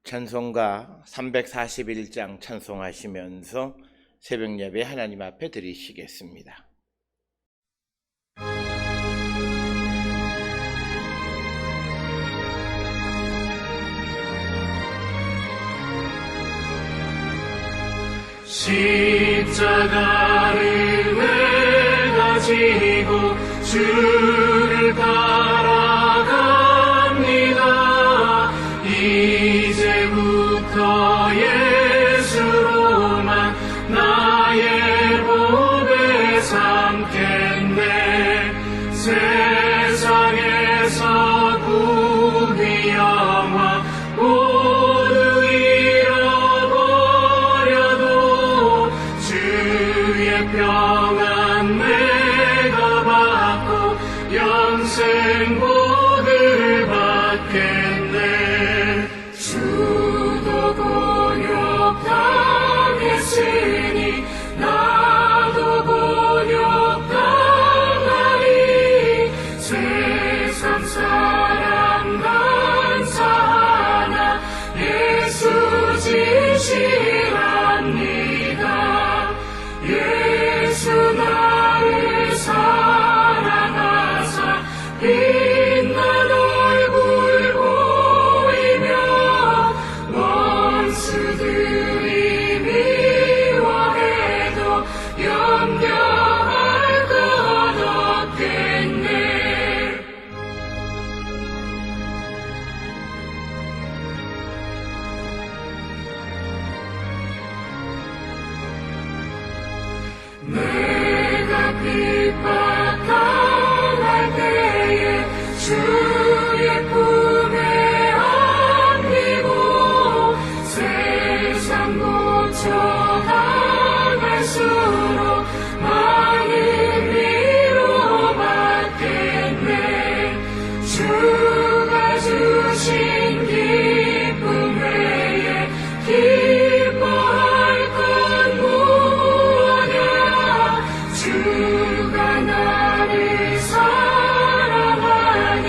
찬송가 341장 찬송하시면서 새벽 예배 하나님 앞에 드리시겠습니다. 십자가를 내가 지고 주를 따라갑니다. 이제부터 예수로만 나의 보배 삼겠네. 세상에서 구비 영화 모두 잃어버려도 주의 평안 내가 받고 영생 복을 받겠네. 주도 곤욕당했으니 나도 곤욕당하리. 세상 사람 간사하나 예수 진실합니다. 예수 나를 사랑하사 빛난 얼굴 보이며 원수들이 미워해도 염려할 것 없겠네. 내가 핍박당할 때에 주의 품에 안기고 세상 고쳐나갈수록 많은 위로받겠네. 주가 주신 기쁨 외에 기뻐할 건 무엇이냐. 주가 나를 사랑하니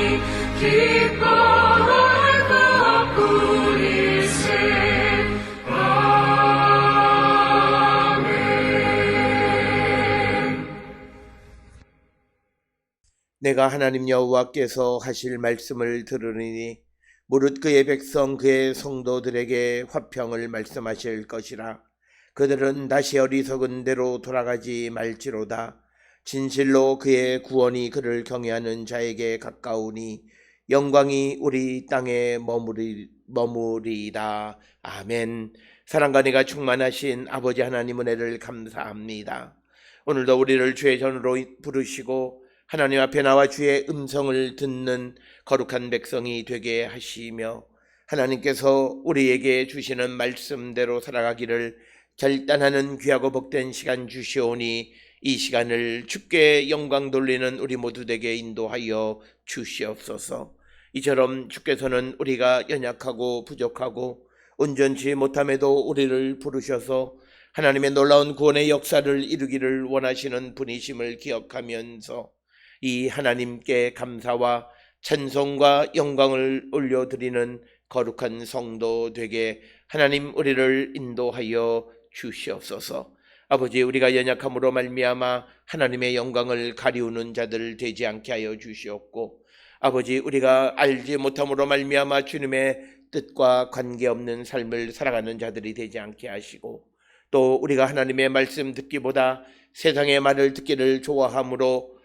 기뻐할 것뿐일세. 아멘. 내가 하나님 여호와께서 하실 말씀을 들으니 무릇 그의 백성 그의 성도들에게 화평을 말씀하실 것이라. 그들은 다시 어리석은 대로 돌아가지 말지로다. 진실로 그의 구원이 그를 경외하는 자에게 가까우니 영광이 우리 땅에 머무리다. 아멘. 사랑과 은혜가 충만하신 아버지 하나님 은혜를 감사합니다. 오늘도 우리를 주의 전으로 부르시고 하나님 앞에 나와 주의 음성을 듣는 거룩한 백성이 되게 하시며 하나님께서 우리에게 주시는 말씀대로 살아가기를 결단하는 귀하고 복된 시간 주시오니 이 시간을 주께 영광 돌리는 우리 모두 되게 인도하여 주시옵소서. 이처럼 주께서는 우리가 연약하고 부족하고 온전치 못함에도 우리를 부르셔서 하나님의 놀라운 구원의 역사를 이루기를 원하시는 분이심을 기억하면서 이 하나님께 감사와 찬송과 영광을 올려드리는 거룩한 성도 되게 하나님 우리를 인도하여 주시옵소서. 아버지, 우리가 연약함으로 말미암아 하나님의 영광을 가리우는 자들 되지 않게 하여 주시옵고, 아버지, 우리가 알지 못함으로 말미암아 주님의 뜻과 관계없는 삶을 살아가는 자들이 되지 않게 하시고, 또 우리가 하나님의 말씀 듣기보다 세상의 말을 듣기를 좋아함으로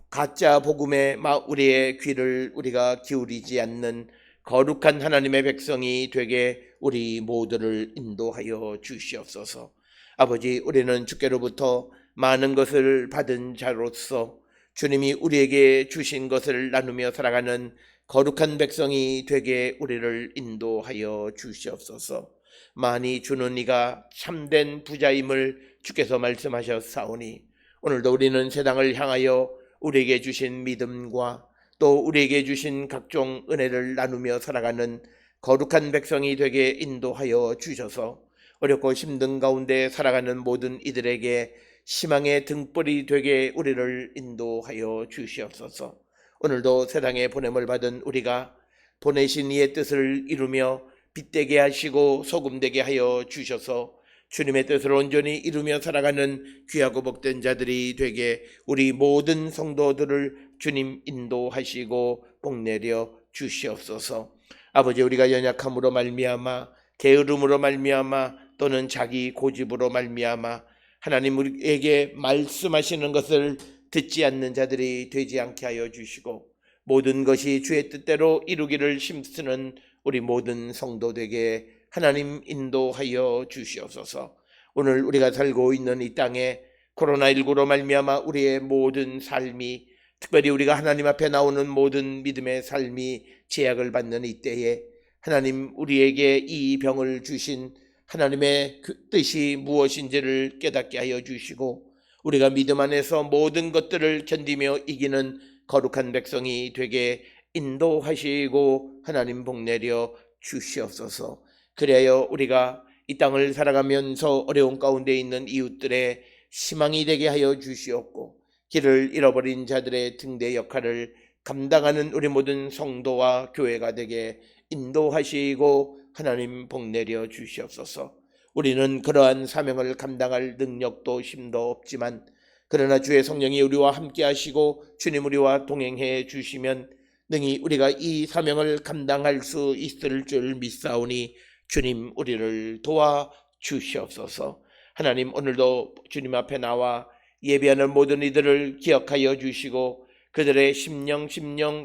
가짜 복음에 우리의 귀를 우리가 기울이지 않는 거룩한 하나님의 백성이 되게 우리 모두를 인도하여 주시옵소서. 아버지, 우리는 주께로부터 많은 것을 받은 자로서 주님이 우리에게 주신 것을 나누며 살아가는 거룩한 백성이 되게 우리를 인도하여 주시옵소서. 많이 주는 이가 참된 부자임을 주께서 말씀하셨사오니 오늘도 우리는 세상을 향하여 우리에게 주신 믿음과 또 우리에게 주신 각종 은혜를 나누며 살아가는 거룩한 백성이 되게 인도하여 주셔서 어렵고 힘든 가운데 살아가는 모든 이들에게 희망의 등불이 되게 우리를 인도하여 주시옵소서. 오늘도 세상에 보냄을 받은 우리가 보내신 이의 뜻을 이루며 빛되게 하시고 소금 되게 하여 주셔서 주님의 뜻을 온전히 이루며 살아가는 귀하고 복된 자들이 되게 우리 모든 성도들을 주님 인도하시고 복내려 주시옵소서. 아버지, 우리가 연약함으로 말미암아 게으름으로 말미암아 또는 자기 고집으로 말미암아 하나님 우리에게 말씀하시는 것을 듣지 않는 자들이 되지 않게 하여 주시고 모든 것이 주의 뜻대로 이루기를 힘쓰는 우리 모든 성도되게 하나님 인도하여 주시옵소서. 오늘 우리가 살고 있는 이 땅에 코로나19로 말미암아 우리의 모든 삶이, 특별히 우리가 하나님 앞에 나오는 모든 믿음의 삶이 제약을 받는 이때에 하나님 우리에게 이 병을 주신 하나님의 뜻이 무엇인지를 깨닫게 하여 주시고 우리가 믿음 안에서 모든 것들을 견디며 이기는 거룩한 백성이 되게 인도하시고 하나님 복내려 주시옵소서. 그래야 우리가 이 땅을 살아가면서 어려운 가운데 있는 이웃들의 희망이 되게 하여 주시옵고 길을 잃어버린 자들의 등대 역할을 감당하는 우리 모든 성도와 교회가 되게 인도하시고 하나님 복내려 주시옵소서. 우리는 그러한 사명을 감당할 능력도 힘도 없지만 그러나 주의 성령이 우리와 함께 하시고 주님 우리와 동행해 주시면 능히 우리가 이 사명을 감당할 수 있을 줄 믿사오니 주님 우리를 도와 주시옵소서. 하나님, 오늘도 주님 앞에 나와 예배하는 모든 이들을 기억하여 주시고 그들의 심령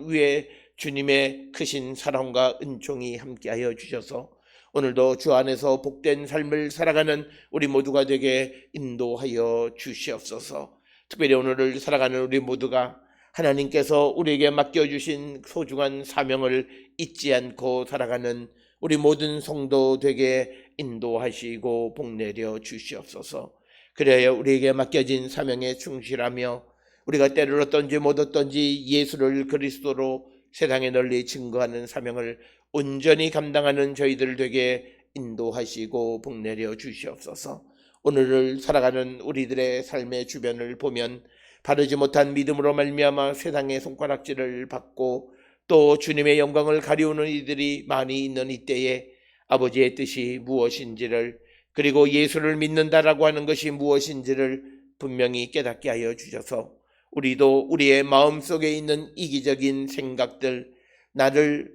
위에 주님의 크신 사랑과 은총이 함께하여 주셔서 오늘도 주 안에서 복된 삶을 살아가는 우리 모두가 되게 인도하여 주시옵소서. 특별히 오늘을 살아가는 우리 모두가 하나님께서 우리에게 맡겨주신 소중한 사명을 잊지 않고 살아가는 우리 모든 성도 되게 인도하시고 복내려 주시옵소서. 그래야 우리에게 맡겨진 사명에 충실하며 우리가 때를 얻든지 못 얻든지 예수를 그리스도로 세상에 널리 증거하는 사명을 온전히 감당하는 저희들 되게 인도하시고 복내려 주시옵소서. 오늘을 살아가는 우리들의 삶의 주변을 보면 바르지 못한 믿음으로 말미암아 세상의 손가락질을 받고 또 주님의 영광을 가리우는 이들이 많이 있는 이때에 아버지의 뜻이 무엇인지를 그리고 예수를 믿는다라고 하는 것이 무엇인지를 분명히 깨닫게 하여 주셔서 우리도 우리의 마음속에 있는 이기적인 생각들, 나를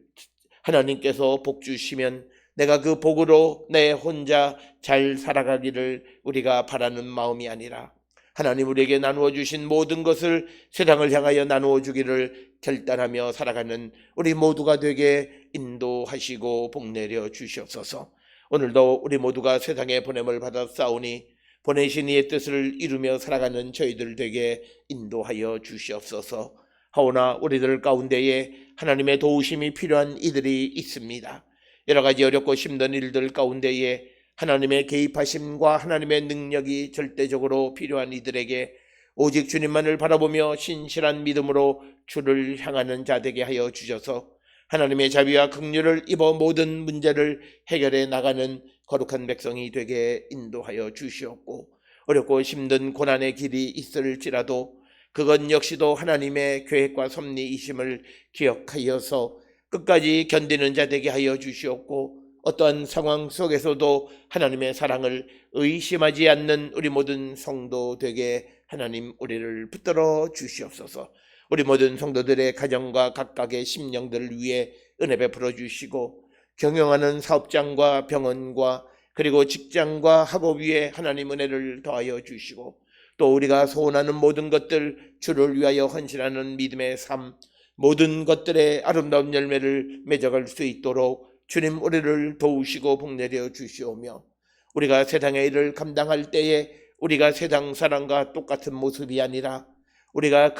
하나님께서 복 주시면 내가 그 복으로 내 혼자 잘 살아가기를 우리가 바라는 마음이 아니라 하나님 우리에게 나누어 주신 모든 것을 세상을 향하여 나누어 주기를 결단하며 살아가는 우리 모두가 되게 인도하시고 복내려 주시옵소서. 오늘도 우리 모두가 세상에 보냄을 받아 싸우니 보내신 이의 뜻을 이루며 살아가는 저희들 되게 인도하여 주시옵소서. 하오나 우리들 가운데에 하나님의 도우심이 필요한 이들이 있습니다. 여러 가지 어렵고 힘든 일들 가운데에 하나님의 개입하심과 하나님의 능력이 절대적으로 필요한 이들에게 오직 주님만을 바라보며 신실한 믿음으로 주를 향하는 자 되게 하여 주셔서 하나님의 자비와 긍휼을 입어 모든 문제를 해결해 나가는 거룩한 백성이 되게 인도하여 주시옵고 어렵고 힘든 고난의 길이 있을지라도 그건 역시도 하나님의 계획과 섭리이심을 기억하여서 끝까지 견디는 자 되게 하여 주시옵고 어떠한 상황 속에서도 하나님의 사랑을 의심하지 않는 우리 모든 성도 되게 하나님 우리를 붙들어 주시옵소서. 우리 모든 성도들의 가정과 각각의 심령들을 위해 은혜 베풀어 주시고 경영하는 사업장과 병원과 그리고 직장과 학업 위에 하나님 은혜를 더하여 주시고 또 우리가 소원하는 모든 것들 주를 위하여 헌신하는 믿음의 삶 모든 것들의 아름다운 열매를 맺어갈 수 있도록 주님 우리를 도우시고 복내려 주시오며 우리가 세상의 일을 감당할 때에 우리가 세상 사람과 똑같은 모습이 아니라 우리가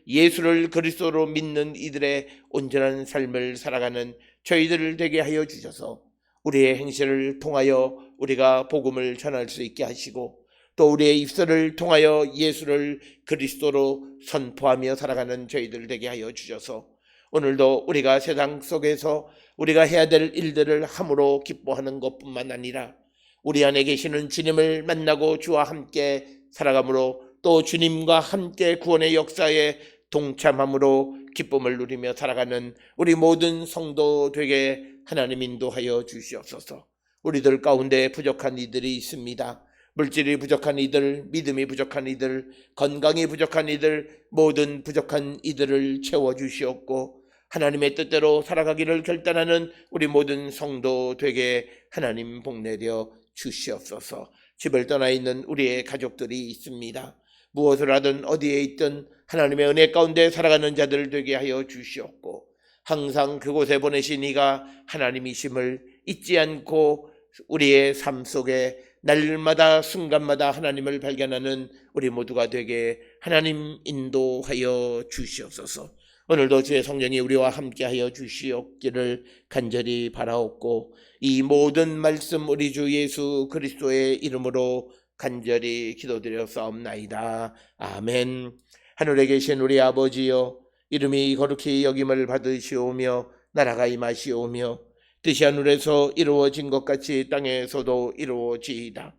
예수를 그리스도로 믿는 이들의 온전한 삶을 살아가는 저희들을 되게 하여 주셔서 우리의 행실을 통하여 우리가 복음을 전할 수 있게 하시고 또 우리의 입술을 통하여 예수를 그리스도로 선포하며 살아가는 저희들 되게 하여 주셔서 오늘도 우리가 세상 속에서 우리가 해야 될 일들을 함으로 기뻐하는 것뿐만 아니라 우리 안에 계시는 주님을 만나고 주와 함께 살아감으로 또 주님과 함께 구원의 역사에 동참함으로 기쁨을 누리며 살아가는 우리 모든 성도 되게 하나님 인도하여 주시옵소서. 우리들 가운데 부족한 이들이 있습니다. 물질이 부족한 이들, 믿음이 부족한 이들, 건강이 부족한 이들, 모든 부족한 이들을 채워주시옵고 하나님의 뜻대로 살아가기를 결단하는 우리 모든 성도 되게 하나님 복내려 주시옵소서. 집을 떠나 있는 우리의 가족들이 있습니다. 무엇을 하든 어디에 있든 하나님의 은혜 가운데 살아가는 자들 되게 하여 주시옵고 항상 그곳에 보내신 이가 하나님이심을 잊지 않고 우리의 삶 속에 날마다 순간마다 하나님을 발견하는 우리 모두가 되게 하나님 인도하여 주시옵소서. 오늘도 주의 성령이 우리와 함께하여 주시옵기를 간절히 바라옵고 이 모든 말씀 우리 주 예수 그리스도의 이름으로 간절히 기도드렸사옵나이다. 아멘. 하늘에 계신 우리 아버지여, 이름이 거룩히 여김을 받으시오며 나라가 임하시오며 뜻이 하늘에서 이루어진 것 같이 땅에서도 이루어지이다.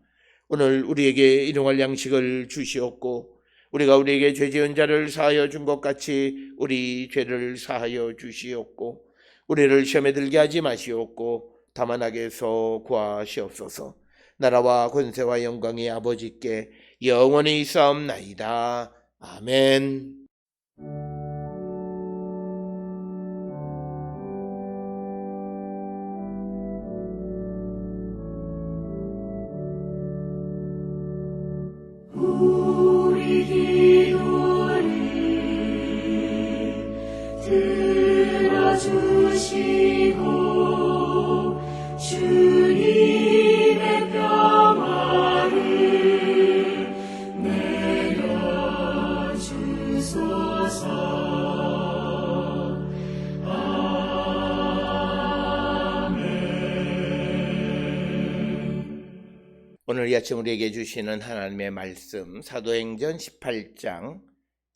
오늘 우리에게 일용할 양식을 주시옵고 우리가 우리에게 죄 지은 자를 사하여 준 것 같이 우리 죄를 사하여 주시옵고 우리를 시험에 들게 하지 마시옵고 다만 악에서 구하시옵소서. 나라와 권세와 영광이 아버지께 영원히 있사옵나이다. 아멘. 우리 기도를 들어주시고 주님의 평화를 내려주소서. 오늘 이 아침 우리에게 주시는 하나님의 말씀 사도행전 18장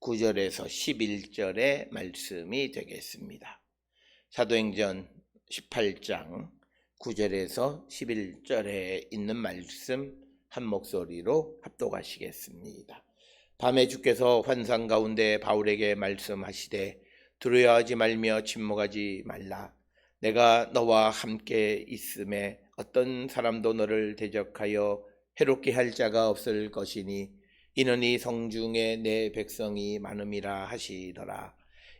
9절에서 11절의 말씀이 되겠습니다. 사도행전 18장 9절에서 11절에 있는 말씀 한 목소리로 합독하시겠습니다. 밤에 주께서 환상 가운데 바울에게 말씀하시되 두려워하지 말며 침묵하지 말라. 내가 너와 함께 있음에 어떤 사람도 너를 대적하여 해롭게 할 자가 없을 것이니 이는 이 성중에 내 백성이 많음이라 하시더라.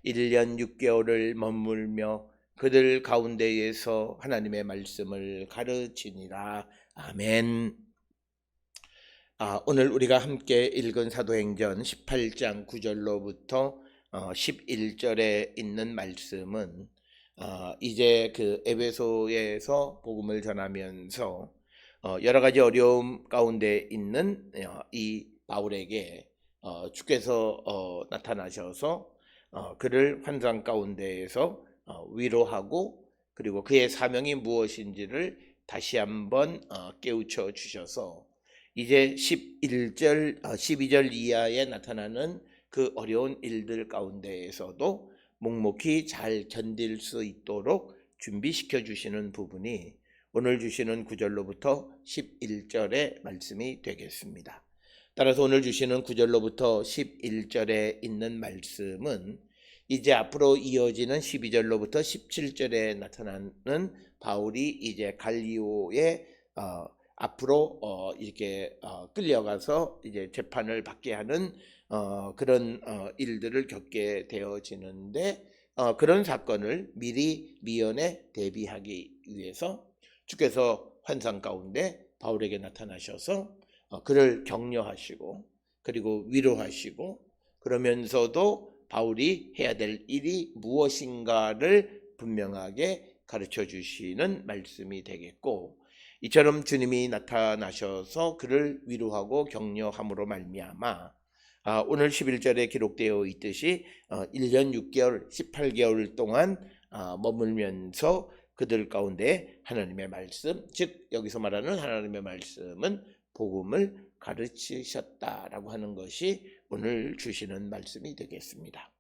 1년 6개월을 머물며 그들 가운데에서 하나님의 말씀을 가르치니라. 아멘. 오늘 우리가 함께 읽은 사도행전 18장 9절로부터 11절에 있는 말씀은 이제 그 에베소에서 복음을 전하면서 여러 가지 어려움 가운데 있는 이 바울에게 주께서 나타나셔서 그를 환상 가운데에서 위로하고 그리고 그의 사명이 무엇인지를 다시 한번 깨우쳐 주셔서 이제 11절, 12절 이하에 나타나는 그 어려운 일들 가운데에서도 묵묵히 잘 견딜 수 있도록 준비시켜 주시는 부분이 오늘 주시는 9절로부터 11절의 말씀이 되겠습니다. 따라서 오늘 주시는 9절로부터 11절에 있는 말씀은 이제 앞으로 이어지는 12절로부터 17절에 나타나는 바울이 이제 갈리오에 앞으로 이렇게 끌려가서 이제 재판을 받게 하는 그런 일들을 겪게 되어지는데 그런 사건을 미리 미연에 대비하기 위해서 주께서 환상 가운데 바울에게 나타나셔서 그를 격려하시고 그리고 위로하시고 그러면서도 바울이 해야 될 일이 무엇인가를 분명하게 가르쳐 주시는 말씀이 되겠고 이처럼 주님이 나타나셔서 그를 위로하고 격려함으로 말미암아 오늘 11절에 기록되어 있듯이 1년 6개월 18개월 동안 머물면서 그들 가운데 하나님의 말씀, 즉 여기서 말하는 하나님의 말씀은 복음을 가르치셨다라고 하는 것이 오늘 주시는 말씀이 되겠습니다.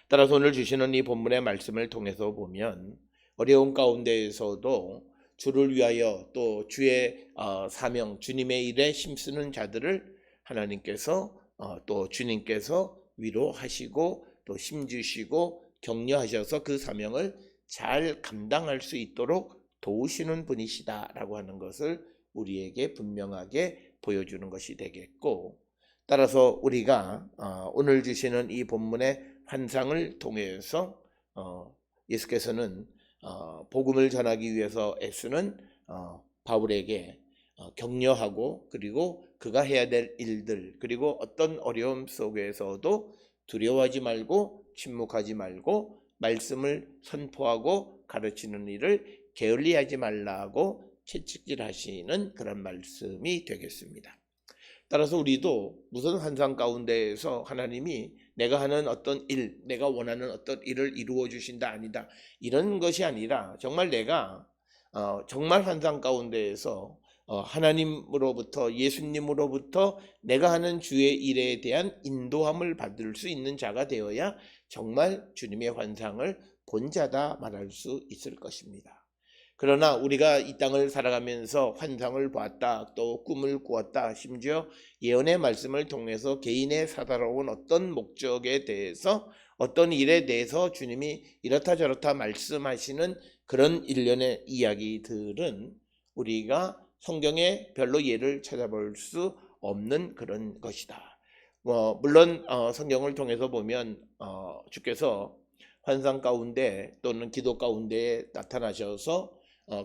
따라서 오늘 주시는 이 본문의 말씀을 통해서 보면 어려운 가운데에서도 주를 위하여 또 주의 사명, 주님의 일에 힘쓰는 자들을 하나님께서 또 주님께서 위로하시고 또 힘주시고 격려하셔서 그 사명을 잘 감당할 수 있도록 도우시는 분이시다라고 하는 것을 우리에게 분명하게 보여주는 것이 되겠고, 따라서 우리가 오늘 주시는 이 본문의 환상을 통해서 예수께서는 복음을 전하기 위해서 애쓰는 바울에게 격려하고, 그리고 그가 해야 될 일들, 그리고 어떤 어려움 속에서도 두려워하지 말고 침묵하지 말고 말씀을 선포하고 가르치는 일을 게을리하지 말라고 채찍질하시는 그런 말씀이 되겠습니다. 따라서 우리도 무슨 환상 가운데에서 하나님이 내가 하는 어떤 일, 내가 원하는 어떤 일을 이루어 주신다, 아니다, 이런 것이 아니라 정말 내가 정말 환상 가운데에서 하나님으로부터, 예수님으로부터 내가 하는 주의 일에 대한 인도함을 받을 수 있는 자가 되어야 정말 주님의 환상을 본 자다 말할 수 있을 것입니다. 그러나 우리가 이 땅을 살아가면서 환상을 보았다, 또 꿈을 꾸었다, 심지어 예언의 말씀을 통해서 개인의 사사로운 어떤 목적에 대해서, 어떤 일에 대해서 주님이 이렇다 저렇다 말씀하시는 그런 일련의 이야기들은 우리가 성경에 별로 예를 찾아볼 수 없는 그런 것이다. 물론 성경을 통해서 보면 주께서 환상 가운데 또는 기도 가운데 나타나셔서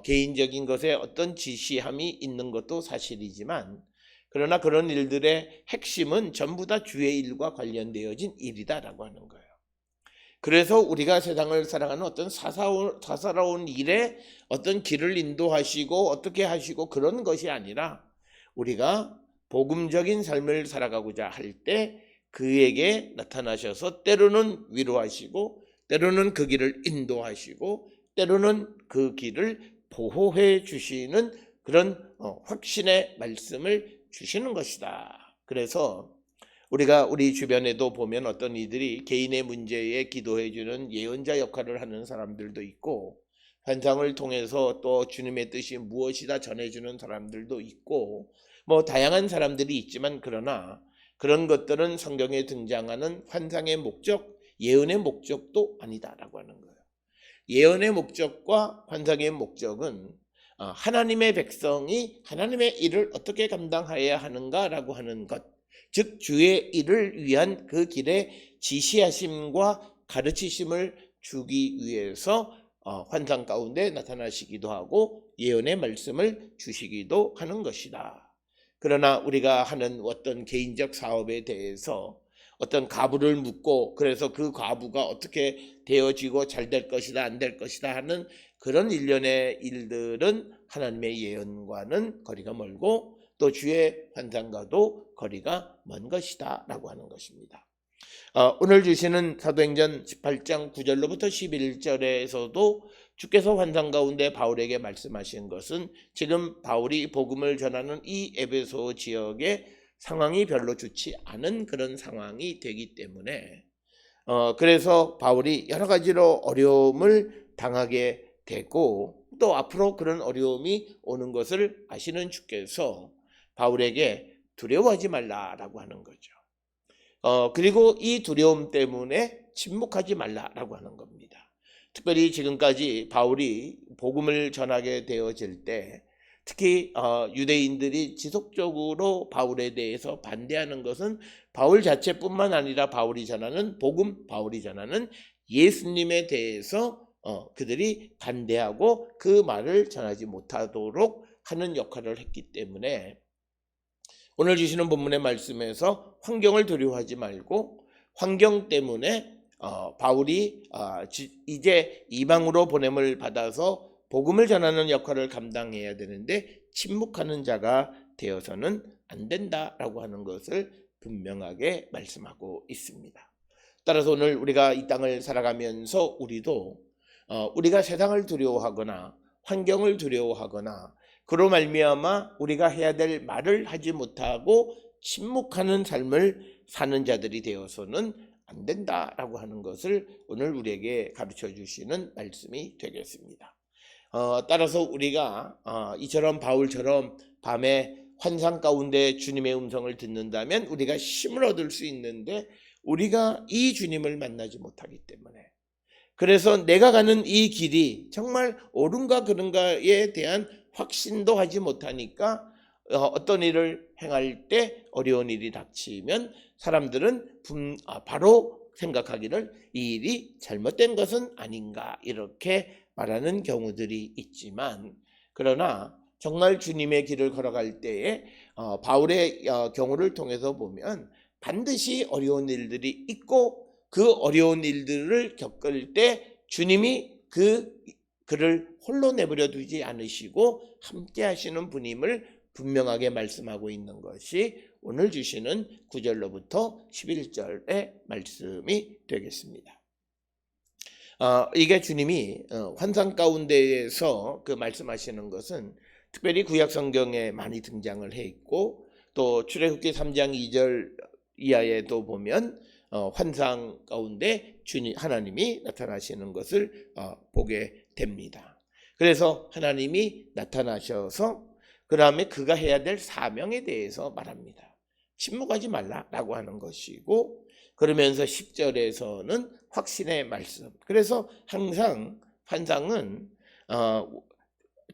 개인적인 것에 어떤 지시함이 있는 것도 사실이지만, 그러나 그런 일들의 핵심은 전부 다 주의 일과 관련되어진 일이다라고 하는 거예요. 그래서 우리가 세상을 살아가는 어떤 사사로운 일에 어떤 길을 인도하시고 어떻게 하시고 그런 것이 아니라, 우리가 복음적인 삶을 살아가고자 할 때 그에게 나타나셔서 때로는 위로하시고, 때로는 그 길을 인도하시고, 때로는 그 길을 보호해 주시는 그런 확신의 말씀을 주시는 것이다. 그래서 우리가 우리 주변에도 보면 어떤 이들이 개인의 문제에 기도해 주는 예언자 역할을 하는 사람들도 있고, 환상을 통해서 또 주님의 뜻이 무엇이다 전해주는 사람들도 있고, 다양한 사람들이 있지만, 그러나 그런 것들은 성경에 등장하는 환상의 목적, 예언의 목적도 아니다라고 하는 거예요. 예언의 목적과 환상의 목적은 하나님의 백성이 하나님의 일을 어떻게 감당해야 하는가라고 하는 것, 즉 주의 일을 위한 그 길의 지시하심과 가르치심을 주기 위해서 환상 가운데 나타나시기도 하고 예언의 말씀을 주시기도 하는 것이다. 그러나 우리가 하는 어떤 개인적 사업에 대해서 어떤 가부를 묻고, 그래서 그 가부가 어떻게 되어지고 잘 될 것이다, 안 될 것이다 하는 그런 일련의 일들은 하나님의 예언과는 거리가 멀고 또 주의 환상과도 거리가 먼 것이다 라고 하는 것입니다. 오늘 주시는 사도행전 18장 9절로부터 11절에서도 주께서 환상 가운데 바울에게 말씀하신 것은 지금 바울이 복음을 전하는 이 에베소 지역의 상황이 별로 좋지 않은 그런 상황이 되기 때문에 그래서 바울이 여러 가지로 어려움을 당하게 되고, 또 앞으로 그런 어려움이 오는 것을 아시는 주께서 바울에게 두려워하지 말라라고 하는 거죠. 그리고 이 두려움 때문에 침묵하지 말라라고 하는 겁니다. 특별히 지금까지 바울이 복음을 전하게 되어질 때 특히 유대인들이 지속적으로 바울에 대해서 반대하는 것은 바울 자체뿐만 아니라 바울이 전하는 복음, 바울이 전하는 예수님에 대해서 그들이 반대하고 그 말을 전하지 못하도록 하는 역할을 했기 때문에, 오늘 주시는 본문의 말씀에서 환경을 두려워하지 말고, 환경 때문에 바울이 이제 이방으로 보냄을 받아서 복음을 전하는 역할을 감당해야 되는데 침묵하는 자가 되어서는 안 된다라고 하는 것을 분명하게 말씀하고 있습니다. 따라서 오늘 우리가 이 땅을 살아가면서 우리도 우리가 세상을 두려워하거나 환경을 두려워하거나 그로 말미암아 우리가 해야 될 말을 하지 못하고 침묵하는 삶을 사는 자들이 되어서는 안 된다라고 하는 것을 오늘 우리에게 가르쳐 주시는 말씀이 되겠습니다. 따라서 우리가 이처럼 바울처럼 밤에 환상 가운데 주님의 음성을 듣는다면 우리가 힘을 얻을 수 있는데, 우리가 이 주님을 만나지 못하기 때문에, 그래서 내가 가는 이 길이 정말 옳은가 그른가에 대한 확신도 하지 못하니까 어떤 일을 행할 때 어려운 일이 닥치면 사람들은 바로 생각하기를 이 일이 잘못된 것은 아닌가 이렇게 말하는 경우들이 있지만, 그러나 정말 주님의 길을 걸어갈 때에 바울의 경우를 통해서 보면 반드시 어려운 일들이 있고, 그 어려운 일들을 겪을 때 주님이 그를 홀로 내버려 두지 않으시고 함께 하시는 분임을 분명하게 말씀하고 있는 것이 오늘 주시는 9절로부터 11절의 말씀이 되겠습니다. 이게 주님이 환상 가운데에서 그 말씀하시는 것은 특별히 구약 성경에 많이 등장을 해 있고, 또 출애굽기 3장 2절 이하에도 보면 환상 가운데 하나님이 나타나시는 것을 보게 됩니다. 그래서 하나님이 나타나셔서 그 다음에 그가 해야 될 사명에 대해서 말합니다. 침묵하지 말라라고 하는 것이고, 그러면서 10절에서는 확신의 말씀. 그래서 항상 환상은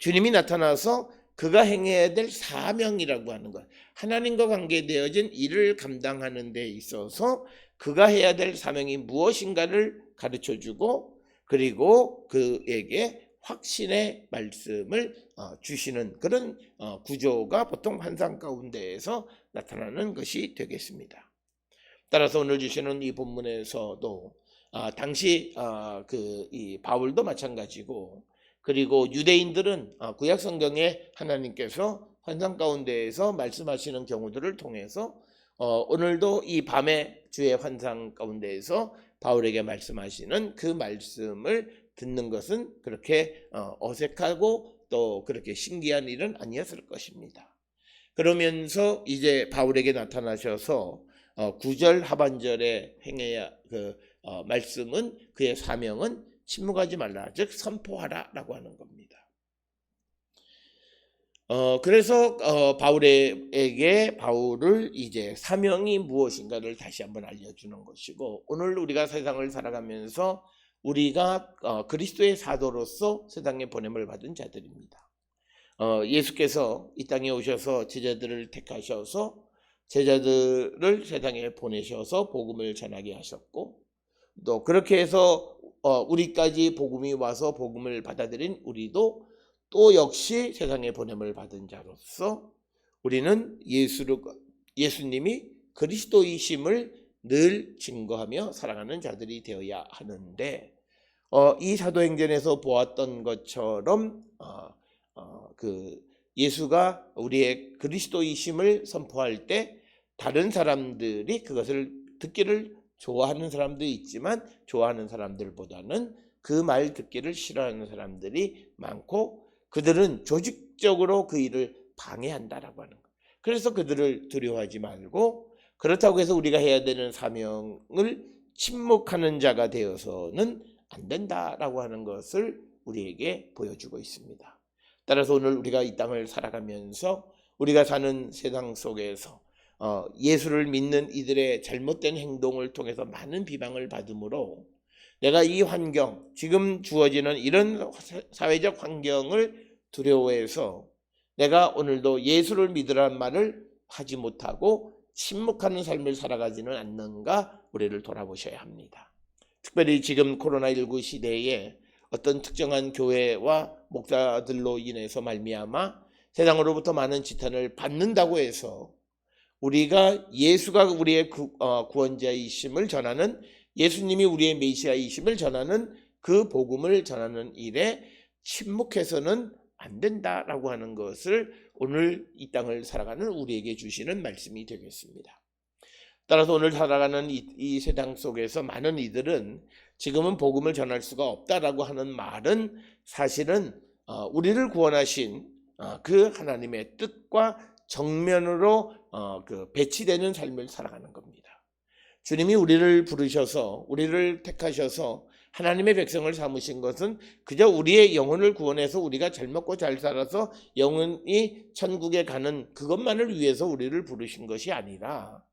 주님이 나타나서 그가 행해야 될 사명이라고 하는 것, 하나님과 관계되어진 일을 감당하는 데 있어서 그가 해야 될 사명이 무엇인가를 가르쳐주고, 그리고 그에게 확신의 말씀을 주시는 그런 구조가 보통 환상 가운데에서 나타나는 것이 되겠습니다. 따라서 오늘 주시는 이 본문에서도 당시 이 바울도 마찬가지고, 그리고 유대인들은 구약 성경에 하나님께서 환상 가운데에서 말씀하시는 경우들을 통해서 오늘도 이 밤의 주의 환상 가운데에서 바울에게 말씀하시는 그 말씀을 듣는 것은 그렇게 어색하고 또 그렇게 신기한 일은 아니었을 것입니다. 그러면서 이제 바울에게 나타나셔서 9절 하반절에 행해야 말씀은, 그의 사명은 침묵하지 말라, 즉 선포하라 라고 하는 겁니다. 그래서 바울을 이제 사명이 무엇인가를 다시 한번 알려주는 것이고, 오늘 우리가 세상을 살아가면서 우리가 그리스도의 사도로서 세상에 보냄을 받은 자들입니다. 예수께서 이 땅에 오셔서 제자들을 택하셔서 제자들을 세상에 보내셔서 복음을 전하게 하셨고, 또 그렇게 해서 우리까지 복음이 와서 복음을 받아들인 우리도 또 역시 세상에 보냄을 받은 자로서 우리는 예수님이 그리스도이심을 늘 증거하며 살아가는 자들이 되어야 하는데, 이 사도행전에서 보았던 것처럼 예수가 우리의 그리스도이심을 선포할 때 다른 사람들이 그것을 듣기를 좋아하는 사람도 있지만, 좋아하는 사람들보다는 그 말 듣기를 싫어하는 사람들이 많고, 그들은 조직적으로 그 일을 방해한다라고 하는 거예요. 그래서 그들을 두려워하지 말고, 그렇다고 해서 우리가 해야 되는 사명을 침묵하는 자가 되어서는 안 된다라고 하는 것을 우리에게 보여주고 있습니다. 따라서 오늘 우리가 이 땅을 살아가면서 우리가 사는 세상 속에서 예수를 믿는 이들의 잘못된 행동을 통해서 많은 비방을 받으므로, 내가 이 환경, 지금 주어지는 이런 사회적 환경을 두려워해서 내가 오늘도 예수를 믿으라는 말을 하지 못하고 침묵하는 삶을 살아가지는 않는가, 우리를 돌아보셔야 합니다. 특별히 지금 코로나19 시대에 어떤 특정한 교회와 목사들로 인해서 말미암아 세상으로부터 많은 지탄을 받는다고 해서 우리가 예수가 우리의 구원자이심을 전하는, 예수님이 우리의 메시아이심을 전하는 그 복음을 전하는 일에 침묵해서는 안 된다라고 하는 것을 오늘 이 땅을 살아가는 우리에게 주시는 말씀이 되겠습니다. 따라서 오늘 살아가는 이 세상 속에서 많은 이들은 지금은 복음을 전할 수가 없다라고 하는 말은 사실은 우리를 구원하신 그 하나님의 뜻과 정면으로 배치되는 삶을 살아가는 겁니다. 주님이 우리를 부르셔서, 우리를 택하셔서 하나님의 백성을 삼으신 것은 그저 우리의 영혼을 구원해서 우리가 잘 먹고 잘 살아서 영혼이 천국에 가는 그것만을 위해서 우리를 부르신 것이 아니라,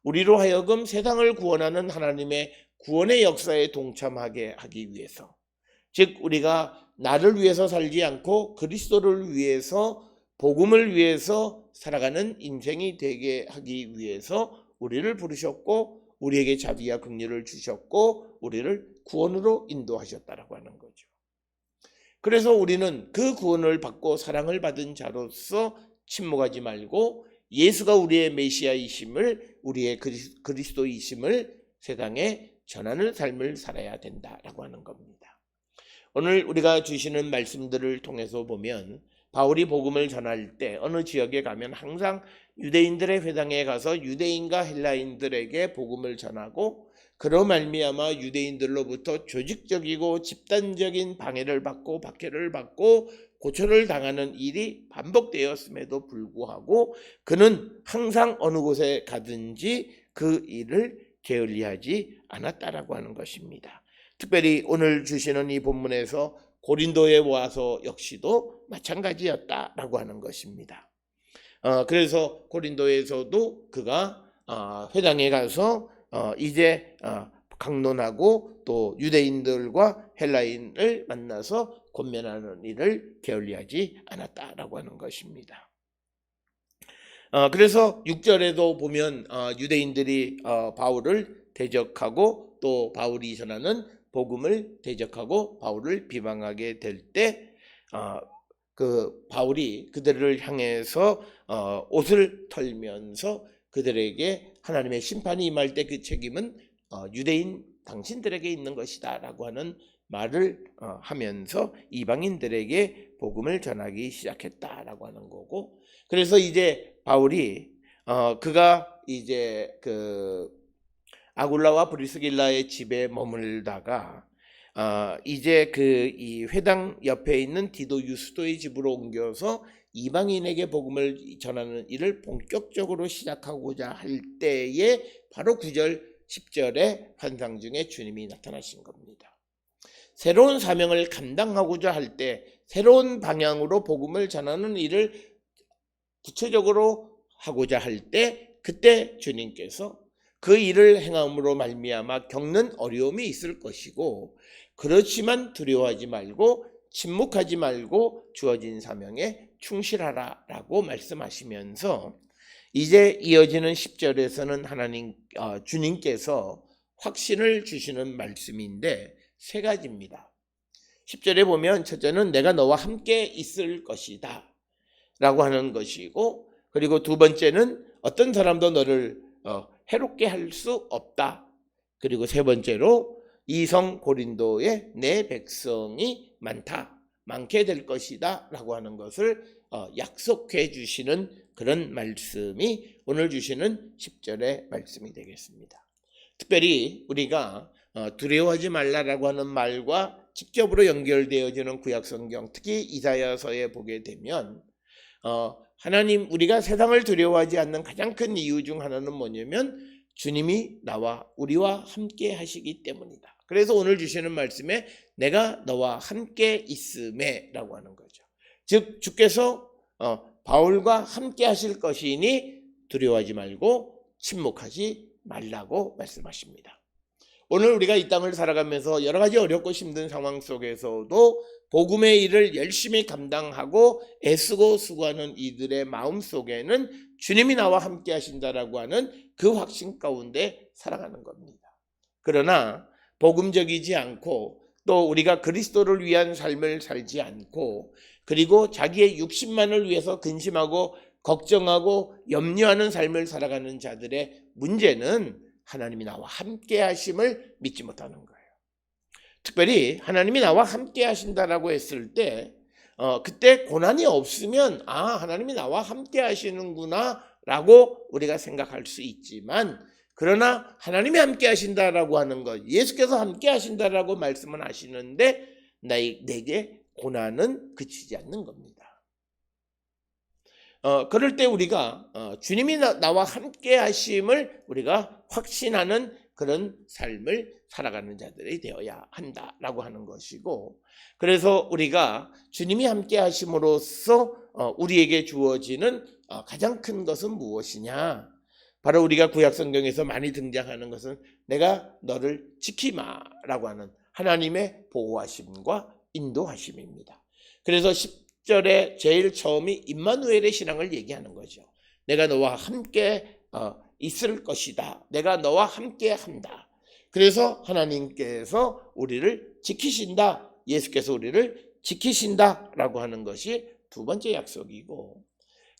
우리로 하여금 세상을 구원하는 하나님의 구원의 역사에 동참하게 하기 위해서, 즉 우리가 나를 위해서 살지 않고 그리스도를 위해서, 복음을 위해서 살아가는 인생이 되게 하기 위해서 우리를 부르셨고 우리에게 자비와 긍휼을 주셨고 우리를 구원으로 인도하셨다라고 하는 거죠. 그래서 우리는 그 구원을 받고 사랑을 받은 자로서 침묵하지 말고 예수가 우리의 메시아이심을, 우리의 그리스도이심을 세상에 전하는 삶을 살아야 된다라고 하는 겁니다. 오늘 우리가 주시는 말씀들을 통해서 보면 바울이 복음을 전할 때 어느 지역에 가면 항상 유대인들의 회당에 가서 유대인과 헬라인들에게 복음을 전하고 그로 말미암아 유대인들로부터 조직적이고 집단적인 방해를 받고 박해를 받고 고초를 당하는 일이 반복되었음에도 불구하고 그는 항상 어느 곳에 가든지 그 일을 게을리하지 않았다라고 하는 것입니다. 특별히 오늘 주시는 이 본문에서 고린도에 와서 역시도 마찬가지였다라고 하는 것입니다. 그래서 고린도에서도 그가 회당에 가서 이제 강론하고 또 유대인들과 헬라인을 만나서 권면하는 일을 게을리하지 않았다라고 하는 것입니다. 그래서 6절에도 보면 유대인들이 바울을 대적하고 또 바울이 전하는 복음을 대적하고 바울을 비방하게 될 때 그 바울이 그들을 향해서 옷을 털면서 그들에게 하나님의 심판이 임할 때 그 책임은 유대인 당신들에게 있는 것이다 라고 하는 말을 하면서 이방인들에게 복음을 전하기 시작했다라고 하는 거고, 그래서 이제 바울이 그가 이제 그 아굴라와 브리스길라의 집에 머물다가 이제 그 이 회당 옆에 있는 디도 유스도의 집으로 옮겨서 이방인에게 복음을 전하는 일을 본격적으로 시작하고자 할 때에 바로 9절 10절의 환상 중에 주님이 나타나신 겁니다. 새로운 사명을 감당하고자 할 때 새로운 방향으로 복음을 전하는 일을 구체적으로 하고자 할 때 그때 주님께서 그 일을 행함으로 말미암아 겪는 어려움이 있을 것이고, 그렇지만 두려워하지 말고 침묵하지 말고 주어진 사명에 충실하라 라고 말씀하시면서 이제 이어지는 10절에서는 주님께서 확신을 주시는 말씀인데 세 가지입니다. 10절에 보면 첫째는 내가 너와 함께 있을 것이다 라고 하는 것이고, 그리고 두 번째는 어떤 사람도 너를 해롭게 할 수 없다. 그리고 세 번째로 이 성 고린도에 내 백성이 많게 될 것이다 라고 하는 것을 약속해 주시는 그런 말씀이 오늘 주시는 10절의 말씀이 되겠습니다. 특별히 우리가 두려워하지 말라라고 하는 말과 직접으로 연결되어지는 구약성경, 특히 이사야서에 보게 되면 하나님, 우리가 세상을 두려워하지 않는 가장 큰 이유 중 하나는 뭐냐면 주님이 우리와 함께 하시기 때문이다. 그래서 오늘 주시는 말씀에 내가 너와 함께 있음에 라고 하는 거죠. 즉 주께서 바울과 함께 하실 것이니 두려워하지 말고 침묵하지 말라고 말씀하십니다. 오늘 우리가 이 땅을 살아가면서 여러 가지 어렵고 힘든 상황 속에서도 복음의 일을 열심히 감당하고 애쓰고 수고하는 이들의 마음속에는 주님이 나와 함께 하신다라고 하는 그 확신 가운데 살아가는 겁니다. 그러나 복음적이지 않고 또 우리가 그리스도를 위한 삶을 살지 않고 그리고 자기의 육신만을 위해서 근심하고 걱정하고 염려하는 삶을 살아가는 자들의 문제는 하나님이 나와 함께 하심을 믿지 못하는 거예요. 특별히 하나님이 나와 함께 하신다라고 했을 때 그때 고난이 없으면 하나님이 나와 함께 하시는구나 라고 우리가 생각할 수 있지만, 그러나 하나님이 함께 하신다라고 하는 것, 예수께서 함께 하신다라고 말씀은 하시는데 내게 고난은 그치지 않는 겁니다. 그럴 때 우리가 주님이 나와 함께 하심을 우리가 확신하는 그런 삶을 살아가는 자들이 되어야 한다라고 하는 것이고, 그래서 우리가 주님이 함께 하심으로써 우리에게 주어지는 가장 큰 것은 무엇이냐? 바로 우리가 구약 성경에서 많이 등장하는 것은 내가 너를 지키마라고 하는 하나님의 보호하심과 인도하심입니다. 그래서 10절에 제일 처음이 임마누엘의 신앙을 얘기하는 거죠. 내가 너와 함께 있을 것이다. 내가 너와 함께 한다. 그래서 하나님께서 우리를 지키신다. 예수께서 우리를 지키신다라고 하는 것이 두 번째 약속이고,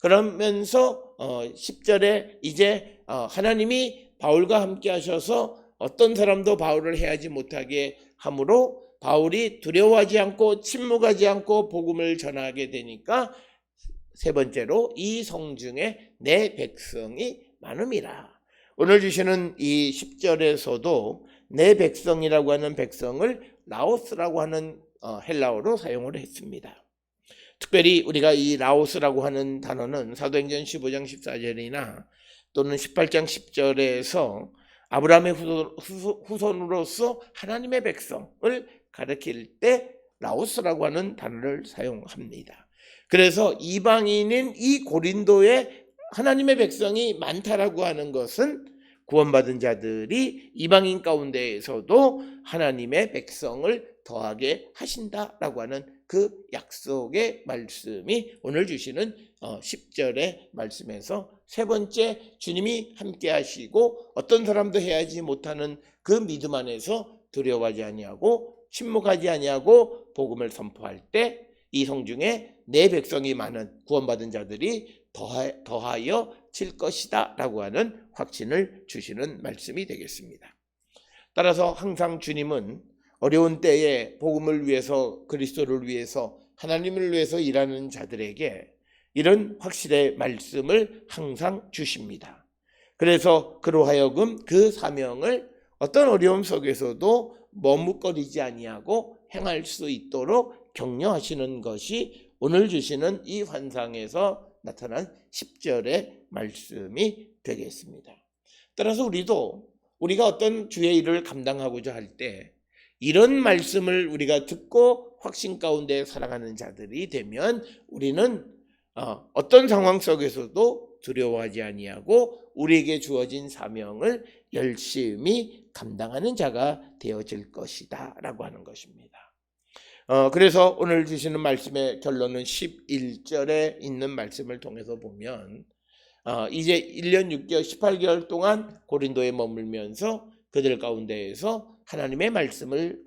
그러면서 10절에 이제 하나님이 바울과 함께 하셔서 어떤 사람도 바울을 해하지 못하게 함으로 바울이 두려워하지 않고 침묵하지 않고 복음을 전하게 되니까 세 번째로 이 성중에 내 백성이 많음이라. 오늘 주시는 이 10절에서도 내 백성이라고 하는 백성을 라오스라고 하는 헬라어로 사용을 했습니다. 특별히 우리가 이 라오스라고 하는 단어는 사도행전 15장 14절이나 또는 18장 10절에서 아브라함의 후손으로서 하나님의 백성을 가리킬 때 라오스라고 하는 단어를 사용합니다. 그래서 이방인인 이 고린도에 하나님의 백성이 많다라고 하는 것은 구원받은 자들이 이방인 가운데에서도 하나님의 백성을 더하게 하신다라고 하는 그 약속의 말씀이 오늘 주시는 10절의 말씀에서 세 번째, 주님이 함께 하시고 어떤 사람도 해하지 못하는 그 믿음 안에서 두려워하지 아니하고 침묵하지 아니하고 복음을 선포할 때 이 성중에 내 백성이 많은 구원받은 자들이 더하여 칠 것이다 라고 하는 확신을 주시는 말씀이 되겠습니다. 따라서 항상 주님은 어려운 때에 복음을 위해서, 그리스도를 위해서, 하나님을 위해서 일하는 자들에게 이런 확실의 말씀을 항상 주십니다. 그래서 그로 하여금 그 사명을 어떤 어려움 속에서도 머뭇거리지 아니하고 행할 수 있도록 격려하시는 것이 오늘 주시는 이 환상에서 나타난 10절의 말씀이 되겠습니다. 따라서 우리가 어떤 주의 일을 감당하고자 할 때 이런 말씀을 우리가 듣고 확신 가운데 살아가는 자들이 되면 우리는 어떤 상황 속에서도 두려워하지 아니하고 우리에게 주어진 사명을 열심히 감당하는 자가 되어질 것이다 라고 하는 것입니다. 그래서 오늘 주시는 말씀의 결론은 11절에 있는 말씀을 통해서 보면 이제 1년 6개월 18개월 동안 고린도에 머물면서 그들 가운데에서 하나님의 말씀을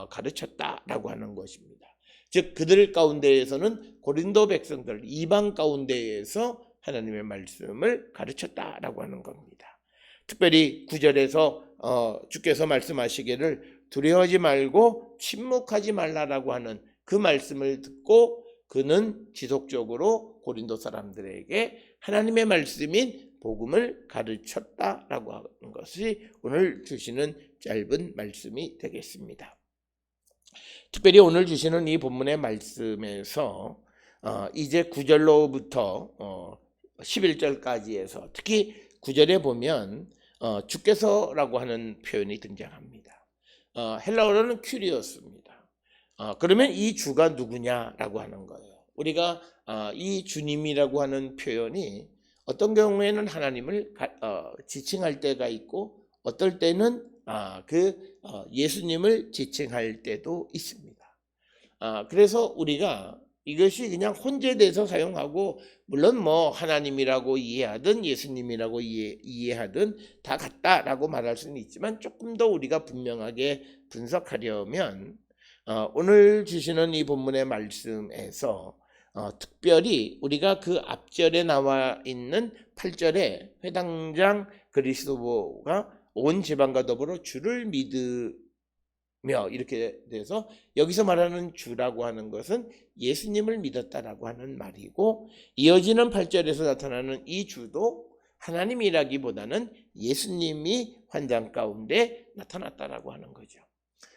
가르쳤다라고 하는 것입니다. 즉 그들 가운데에서는 고린도 백성들 이방 가운데에서 하나님의 말씀을 가르쳤다라고 하는 겁니다. 특별히 9절에서 주께서 말씀하시기를 두려워하지 말고 침묵하지 말라라고 하는 그 말씀을 듣고 그는 지속적으로 고린도 사람들에게 하나님의 말씀인 복음을 가르쳤다라고 하는 것이 오늘 주시는 짧은 말씀이 되겠습니다. 특별히 오늘 주시는 이 본문의 말씀에서 이제 9절로부터 11절까지 해서 특히 9절에 보면 주께서라고 하는 표현이 등장합니다. 헬라어로는 큐리오스입니다. 그러면 이 주가 누구냐라고 하는 거예요. 우리가 이 주님이라고 하는 표현이 어떤 경우에는 하나님을 지칭할 때가 있고 어떨 때는 예수님을 지칭할 때도 있습니다. 그래서 우리가 이것이 그냥 혼재돼서 사용하고 물론 뭐 하나님이라고 이해하든 예수님이라고 이해하든 다 같다라고 말할 수는 있지만 조금 더 우리가 분명하게 분석하려면 오늘 주시는 이 본문의 말씀에서 특별히 우리가 그 앞절에 나와 있는 8절에 회당장 그리스도가 온 지방과 더불어 주를 믿으며 이렇게 돼서 여기서 말하는 주라고 하는 것은 예수님을 믿었다라고 하는 말이고 이어지는 8절에서 나타나는 이 주도 하나님이라기보다는 예수님이 환상 가운데 나타났다라고 하는 거죠.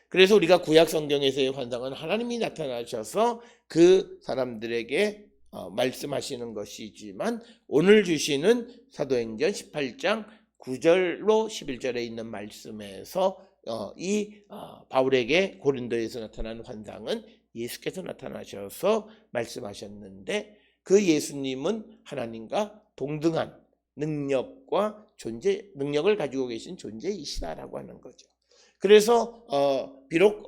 그래서 우리가 구약 성경에서의 환상은 하나님이 나타나셔서 그 사람들에게 말씀하시는 것이지만 오늘 주시는 사도행전 18장 9절로 11절에 있는 말씀에서 바울에게 고린도에서 나타난 환상은 예수께서 나타나셔서 말씀하셨는데 그 예수님은 하나님과 동등한 능력과 능력을 가지고 계신 존재이시다라고 하는 거죠. 그래서 비록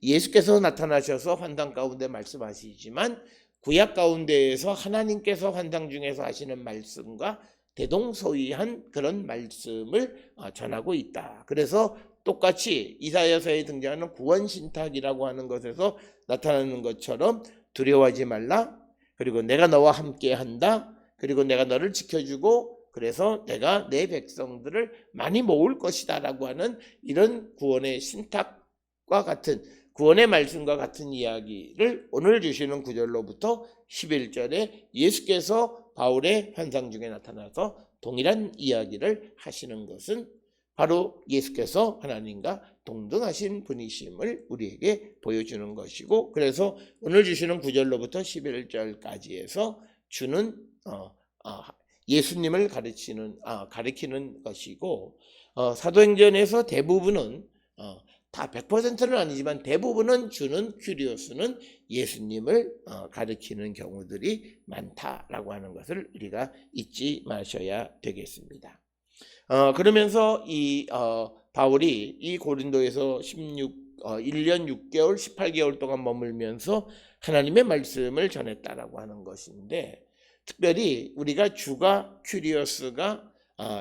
예수께서 나타나셔서 환상 가운데 말씀하시지만 구약 가운데에서 하나님께서 환상 중에서 하시는 말씀과 대동소이한 그런 말씀을 전하고 있다. 그래서 똑같이 이사야서에 등장하는 구원신탁이라고 하는 것에서 나타나는 것처럼 두려워하지 말라. 그리고 내가 너와 함께 한다. 그리고 내가 너를 지켜주고 그래서 내가 내 백성들을 많이 모을 것이다 라고 하는 이런 구원의 신탁과 같은 구원의 말씀과 같은 이야기를 오늘 주시는 구절로부터 11절에 예수께서 바울의 환상 중에 나타나서 동일한 이야기를 하시는 것은 바로 예수께서 하나님과 동등하신 분이심을 우리에게 보여주는 것이고, 그래서 오늘 주시는 9절로부터 11절까지에서 주는 예수님을 가리키는 것이고, 사도행전에서 대부분은 다 100%는 아니지만 대부분은 주는 큐리오스는 예수님을 가리키는 경우들이 많다라고 하는 것을 우리가 잊지 마셔야 되겠습니다. 그러면서 이 바울이 이 고린도에서 1년 6개월 18개월 동안 머물면서 하나님의 말씀을 전했다라고 하는 것인데, 특별히 우리가 주가 큐리오스가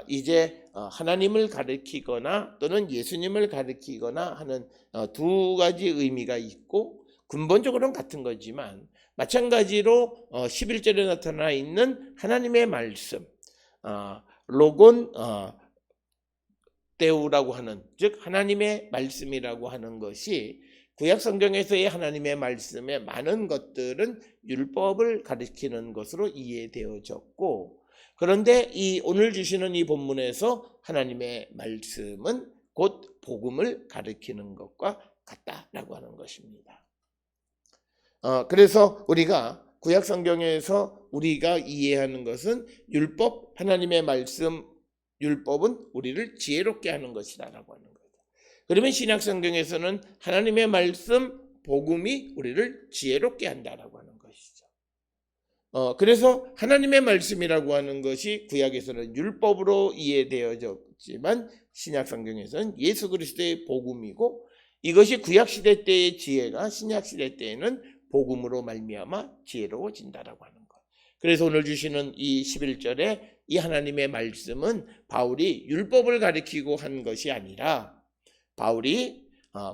이제 하나님을 가리키거나 또는 예수님을 가리키거나 하는 두 가지 의미가 있고, 근본적으로는 같은 거지만 마찬가지로 11절에 나타나 있는 하나님의 말씀, 로곤 데우라고 하는, 즉 하나님의 말씀이라고 하는 것이 구약 성경에서의 하나님의 말씀의 많은 것들은 율법을 가리키는 것으로 이해되어졌고, 그런데 이 오늘 주시는 이 본문에서 하나님의 말씀은 곧 복음을 가리키는 것과 같다라고 하는 것입니다. 그래서 우리가 구약 성경에서 우리가 이해하는 것은 율법, 하나님의 말씀, 율법은 우리를 지혜롭게 하는 것이다라고 하는 거죠. 그러면 신약 성경에서는 하나님의 말씀, 복음이 우리를 지혜롭게 한다라고 하는 것이죠. 그래서 하나님의 말씀이라고 하는 것이 구약에서는 율법으로 이해되어졌지만 신약 성경에서는 예수 그리스도의 복음이고, 이것이 구약 시대 때의 지혜가 신약 시대 때에는 복음으로 말미암아 지혜로워진다라고 하는 것. 그래서 오늘 주시는 이 11절에 이 하나님의 말씀은 바울이 율법을 가리키고 한 것이 아니라 바울이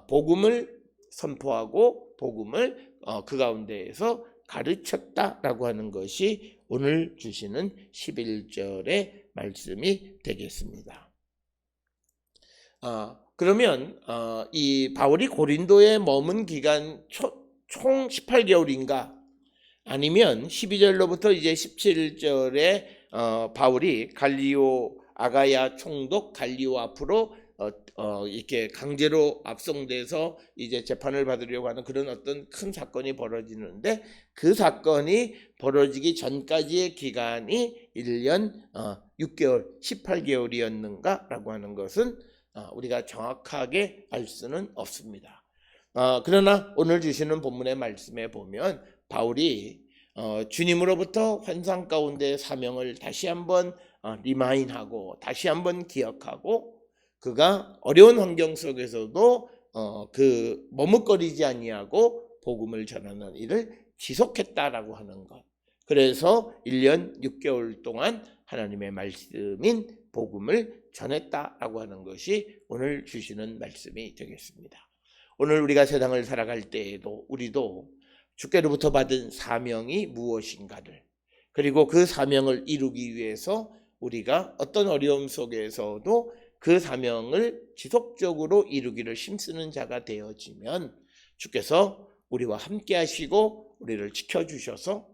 복음을 선포하고 복음을 그 가운데에서 가르쳤다라고 하는 것이 오늘 주시는 11절의 말씀이 되겠습니다. 그러면 이 바울이 고린도에 머문 기간 총 18개월인가, 아니면 12절로부터 이제 17절에 바울이 갈리오 아가야 총독 갈리오 앞으로 이렇게 강제로 압송돼서 이제 재판을 받으려고 하는 그런 어떤 큰 사건이 벌어지는데, 그 사건이 벌어지기 전까지의 기간이 1년 6개월 18개월이었는가라고 하는 것은 우리가 정확하게 알 수는 없습니다. 그러나 오늘 주시는 본문의 말씀에 보면 바울이 주님으로부터 환상 가운데 사명을 다시 한번 리마인하고 다시 한번 기억하고, 그가 어려운 환경 속에서도 그 머뭇거리지 아니하고 복음을 전하는 일을 지속했다라고 하는 것. 그래서 1년 6개월 동안 하나님의 말씀인 복음을 전했다라고 하는 것이 오늘 주시는 말씀이 되겠습니다. 오늘 우리가 세상을 살아갈 때에도 우리도 주께로부터 받은 사명이 무엇인가를, 그리고 그 사명을 이루기 위해서 우리가 어떤 어려움 속에서도 그 사명을 지속적으로 이루기를 힘쓰는 자가 되어지면 주께서 우리와 함께 하시고 우리를 지켜주셔서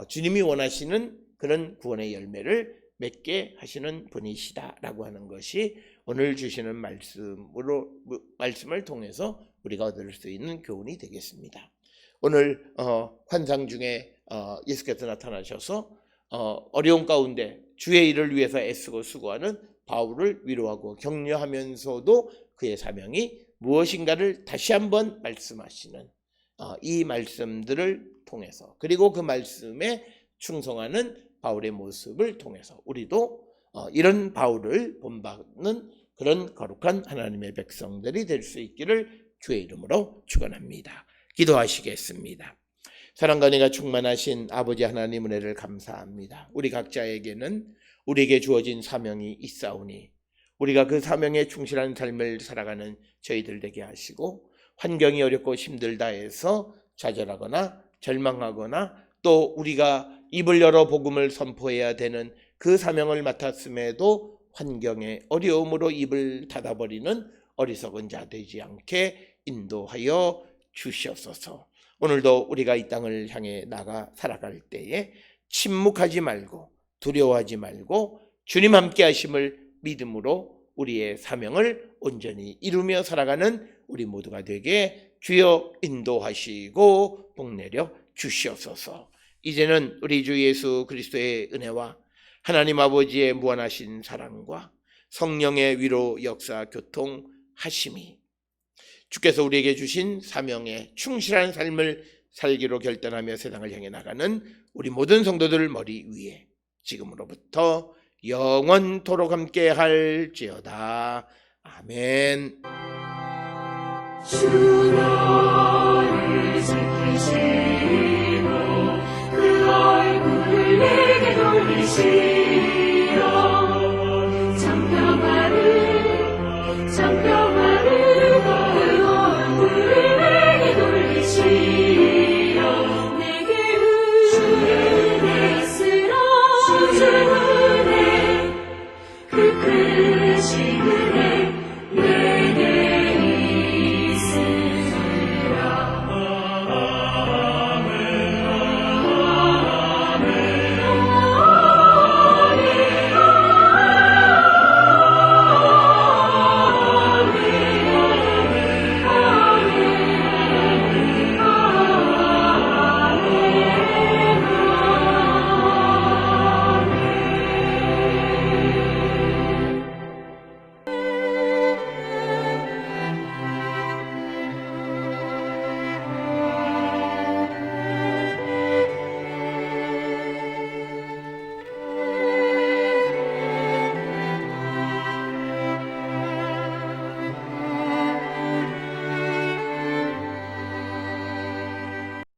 주님이 원하시는 그런 구원의 열매를 맺게 하시는 분이시다라고 하는 것이 오늘 주시는 말씀을 통해서 우리가 얻을 수 있는 교훈이 되겠습니다. 오늘 환상 중에 예수께서 나타나셔서 어려운 가운데 주의 일을 위해서 애쓰고 수고하는 바울을 위로하고 격려하면서도 그의 사명이 무엇인가를 다시 한번 말씀하시는 이 말씀들을 통해서, 그리고 그 말씀에 충성하는 바울의 모습을 통해서 우리도 이런 바울을 본받는 그런 거룩한 하나님의 백성들이 될 수 있기를 주의 이름으로 축원합니다. 기도하시겠습니다. 사랑과 은혜가 충만하신 아버지 하나님 은혜를 감사합니다. 우리 각자에게는 우리에게 주어진 사명이 있사오니 우리가 그 사명에 충실한 삶을 살아가는 저희들 되게 하시고, 환경이 어렵고 힘들다 해서 좌절하거나 절망하거나 또 우리가 입을 열어 복음을 선포해야 되는 그 사명을 맡았음에도 환경의 어려움으로 입을 닫아버리는 어리석은 자 되지 않게 인도하여 주시옵소서. 오늘도 우리가 이 땅을 향해 나가 살아갈 때에 침묵하지 말고 두려워하지 말고 주님 함께 하심을 믿음으로 우리의 사명을 온전히 이루며 살아가는 우리 모두가 되게 주여 인도하시고 복내려 주시옵소서. 이제는 우리 주 예수 그리스도의 은혜와 하나님 아버지의 무한하신 사랑과 성령의 위로 역사 교통하심이 주께서 우리에게 주신 사명에 충실한 삶을 살기로 결단하며 세상을 향해 나가는 우리 모든 성도들 머리 위에 지금으로부터 영원토록 함께 할지어다. 아멘. 주 나를 지키시고 그 얼굴을 내게 돌리시고